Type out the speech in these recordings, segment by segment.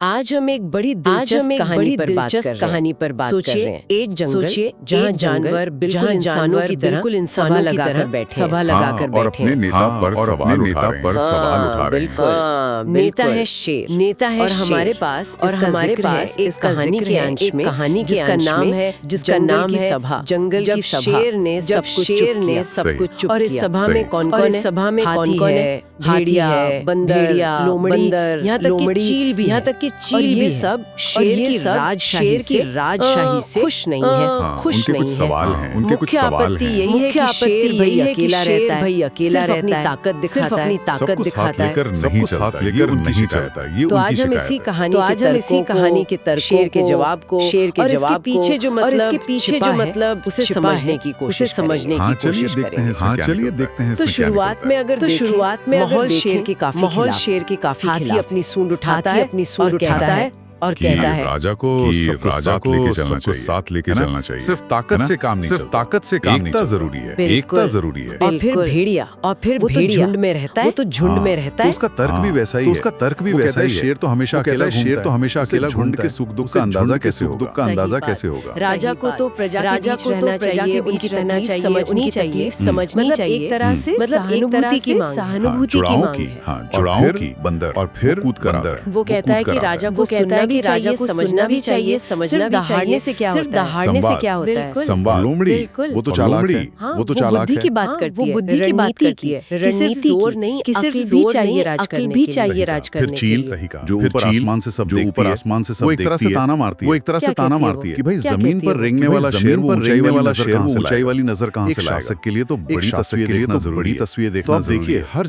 आज हम एक बड़ी दिलचस्प कहानी पर बात कर रहे हैं। एक जंगल जहाँ जानवर बिल्कुल इंसानों की तरह सभा लगाकर बैठे और अपने नेता पर सवाल उठा रहे हैं। नेता है शेर, नेता है और हमारे पास इस कहानी के अंश में जिसका नाम है सभा। जंगल की शेर ने सब कुछ चुप और इस सभा में कौन कौन है? भेड़िया, बंदर, लोमड़ी, यहाँ तक कि चील भी और ये सब शेर की राजशाही से खुश नहीं है। उनके कुछ सवाल हैं, उनके कुछ सवाल हैं। यही है कि शेर भाई अकेला रहता है, अपनी ताकत दिखाता है, सबको साथ लेकर नहीं चाहता। ये तो आज हम इसी कहानी के तर्क, शेर के जवाब को, और इसके पीछे जो मतलब उसे समझने की कोशिश करेंगे। चलिए देखते हैं। तो शुरुआत में अगर माहौल शेर के काफी हाथी अपनी सूंड उठाता है और कहता है राजा को सबको साथ लेके चलना चाहिए। सिर्फ ताकत से काम नहीं चलता। एकता जरूरी है। और फिर भेड़िया वो तो झुंड में रहता है, उसका तर्क भी वैसा ही है। शेर तो हमेशा अकेला, झुंड के सुख दुख का अंदाजा कैसे होगा? राजा को तो प्रजा के बीच रहना चाहिए, उनकी तकलीफ समझनी चाहिए, एक तरह से सहानुभूति की मांग है। जुड़ाओं की बंदर और फिर कूद कर अंदर। वो कहता है कि राजा को समझना भी चाहिए, सिर्फ दहाड़ने से क्या होता है? संवाद, लोमड़ी, वो तो चालाक है, वो तो चालाक है। की बात करती है, बुद्धि की बात करती है, रणनीति जोर नहीं, सिर्फ जोर चाहिए राज करने के लिए। फिर चील जो ऊपर आसमान से सब वो एक तरह से ताना मारती है कि भाई जमीन पर रेंगने वाला शेर ऊंचाई वाली नजर कहां से लाएगा? शासक के लिए तो बड़ी तस्वीर देखना जरूरी है। हर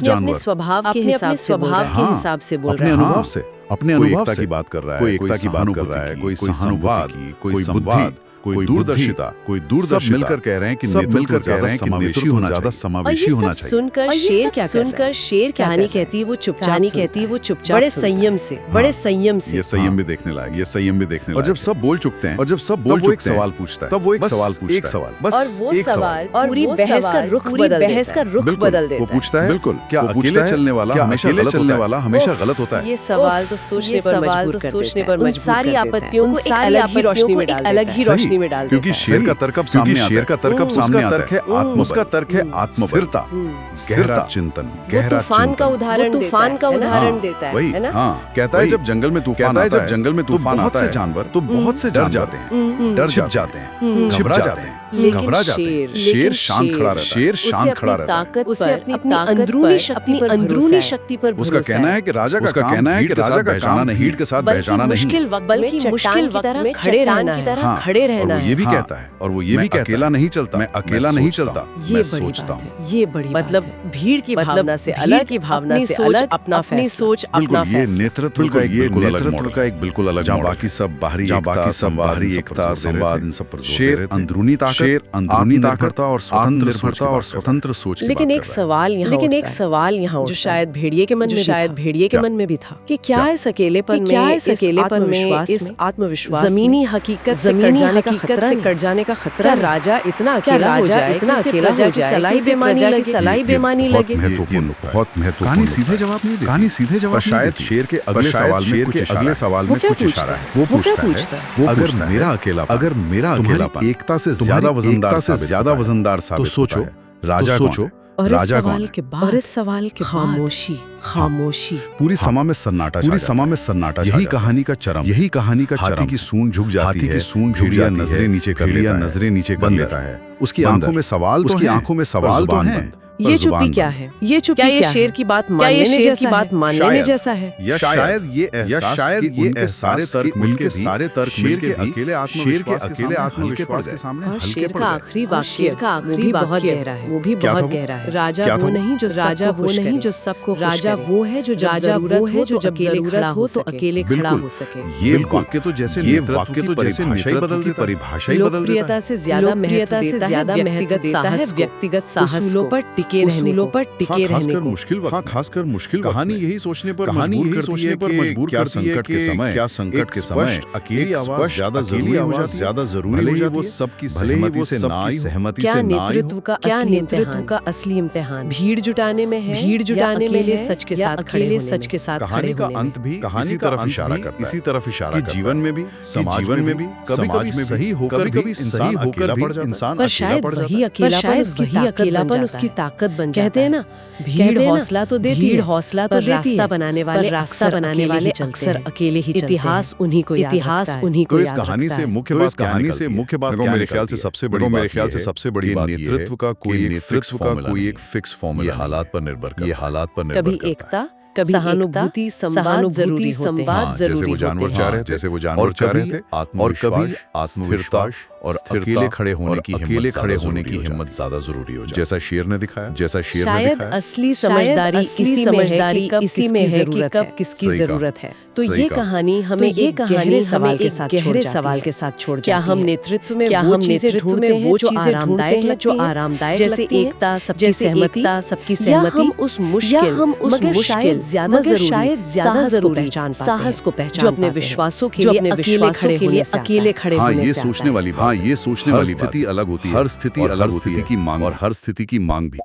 जानवर स्वभाव के हिसाब से बोल रहा है, अपने अनुभव की बात कर रहा है, कोई एकता की बात कर रहा है, कोई संवाद, कोई संवाद, कोई दूरदर्शिता, सब मिलकर कह रहे हैं कि समावेशी होना चाहिए। सुनकर शेर कहानी कहती है वो चुपचाप, बड़े संयम से। ये संयम भी देखने लायक। और जब सब बोल चुकते हैं, तब वो एक सवाल पूछता है, पूरी बहस का रुख बदल देता है। वो पूछता है, बिल्कुल, क्या अकेले चलने वाला हमेशा गलत होता है? ये सवाल तो सोचने पर मजबूर कर देता है। सारी आपत्तियों को एक अलग ही रोशनी में डाल देता है। क्योंकि शेर का तर्क अब सामने आता है। उसका तर्क है आत्मस्थिरता, गहरा चिंतन, गहरा तूफान का उदाहरण देता है। वही कहता है जब जंगल में तूफान आता है, बहुत से जानवर बहुत से डर जाते हैं, घबरा जाते हैं। घबरा जाते हैं। शेर शांत खड़ा रहता है। उसे अपनी अंदरूनी शक्ति पर उसका कहना है कि राजा का काम भीड़ के साथ बहकाना नहीं, मुश्किल वक्त में खड़े रहना है। ये भी कहता है, अकेला नहीं चलता, मैं अकेला नहीं चलता, मैं सोचता हूँ। ये बड़ी मतलब भीड़ की भावना से अलग, अपनी सोच, अपना ये नेतृत्व का एक बिल्कुल अलग, जहाँ बाकी सब बाहरी एकता, संवाद, इन सब पर शेर अंदरूनी ताकत और स्वतंत्र सोच। लेकिन एक सवाल यहाँ जो शायद भेड़िए के मन में भी था कि क्या इस अकेलेपन में, इस आत्मविश्वास, जमीनी हकीकत से कट जाने का खतरा? राजा इतना अकेला हो जाए कि सलाई बेमानी लगे। बहुत महत्वपूर्ण। कहानी सीधे जवाब शायद शेर के अगले सवाल में कुछ इशारा है। वो पूछता है, अगर मेरा अकेलापन एकता से ज्यादा वजनदार साबित तो सोचो, राजा और इस सवाल के खामोशी। पूरी समा में सन्नाटा। यही कहानी का चरम। हाथी की सूंड झुक जाती है, भेड़िया नजरें नीचे कर लेता है। उसकी आंखों में सवाल तो हैं। ये चुप्पी क्या है? ये शेर की बात मानने जैसा है? या शायद ये सारे तर्क मिलके शेर के अकेले आत्मविश्वास के सामने हल्के पड़ गए। आखिरी वाक्य बहुत गहरा है। राजा वो नहीं जो सबको, राजा वो है जो जब जरूरत हो तो अकेले खड़ा हो सके। ये वाक्य तो जैसे परिभाषा ही बदल देता है। लोकप्रियता से ज्यादा महत्व देता है व्यक्तिगत साहस पर टिके रहने पर टिके रहने को। मुश्किल वक्त, खासकर मुश्किल कहानी यही सोचने पर मजबूर क्या संकट के समय, क्या संकट के समय अकेली आवाज ज्यादा जरूरी हो जाती है। वो सबकी सहमति से क्या नेतृत्व का असली इम्तिहान भीड़ जुटाने में है, भीड़ जुटाने में है, सच के साथ अकेले सच के साथ कहानी का अंत भी कहानी तरफ इशारा करता है, इसी तरफ इशारा करता है। जीवन में भी, समाज में भी, कभी-कभी सही होकर भी इंसान अकेला पड़ जाता है। पर शायद वही अकेलापन उसकी ताकत बन जाता है। कहते हैं ना, भीड़ हौसला तो देती है, रास्ता बनाने वाले अक्सर अकेले ही चलते हैं। इतिहास उन्हीं को याद रखता है। इस कहानी से मुख्य बात मेरे ख्याल से सबसे बड़ी बात नेतृत्व का कोई एक फिक्स फॉर्मूला, ये हालात पर निर्भर करता है। कभी एकता, कभी सहानुभूति, संवाद जरूरी होते हैं। जैसे वो जानवर चाह रहे थे, और कभी आत्मस्थिरता और अकेले खड़े होने की हिम्मत ज्यादा जरूरी हो जाए। जैसा शेर ने दिखाया, शायद असली समझदारी इसी में है कि कब किसकी जरूरत है। तो ये कहानी हमें एक गहरे सवाल के साथ छोड़ जाती है। क्या हम नेतृत्व में वो चीजें ढूंढते हैं जो आरामदायक, जैसे एकता, सबकी सहमति, या हम उस मुश्किल ज्यादा जरूरी साहस को पहचान, जो अपने विश्वासों के लिए अकेले खड़े होने से आता है। ये सोचने वाली स्थिति अलग होती है, हर स्थिति की मांग भी।